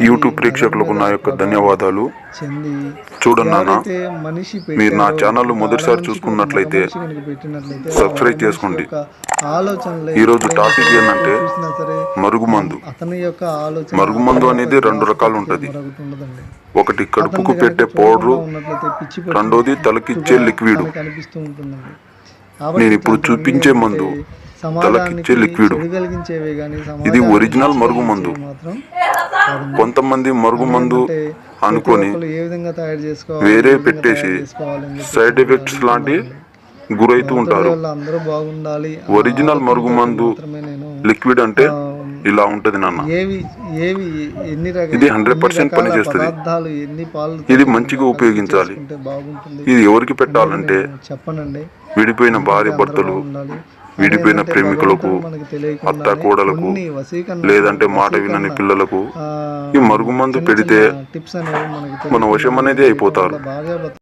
YouTube ప్రేక్షకులకు నా యొక్క ధన్యవాదాలు. చూడండి నాన్న, మీరు నా ఛానల్ మొదటిసారి చూసుకున్నట్లయితే సబ్స్క్రైబ్ చేసుకోండి. ఈరోజు టాపిక్ ఏంటంటే మరుగుమందు. మరుగుమందు అనేది 2 రకాలు ఉంటుంది. ఒకటి కడుపుకు పెట్టే పౌడరు, రెండోది తలకిచ్చే లిక్విడ్. నేను ఇప్పుడు చూపించే మందు తలకిచ్చే లిక్విడ్. ఇది ఒరిజినల్ మరుగుమందు. కొంతమంది మరుగుమందు అనుకొని వేరే పెట్టేసి సైడ్ ఎఫెక్ట్స్ లాంటి గురైతూ ఉంటారు. ఒరిజినల్ మరుగుమందు లిక్విడ్ అంటే ఇలా ఉంటది నాన్న. ఇది 100% పనిచేస్తుంది. ఇది మంచిగా ఉపయోగించాలి. ఇది ఎవరికి పెట్టాలంటే విడిపోయిన భార్య భర్తలు, విడిపోయిన ప్రేమికులకు, అత్త కోడలకు, లేదంటే మాట వినని పిల్లలకు ఈ మరుగుమందు పెడితే మన వశం అనేది అయిపోతారు.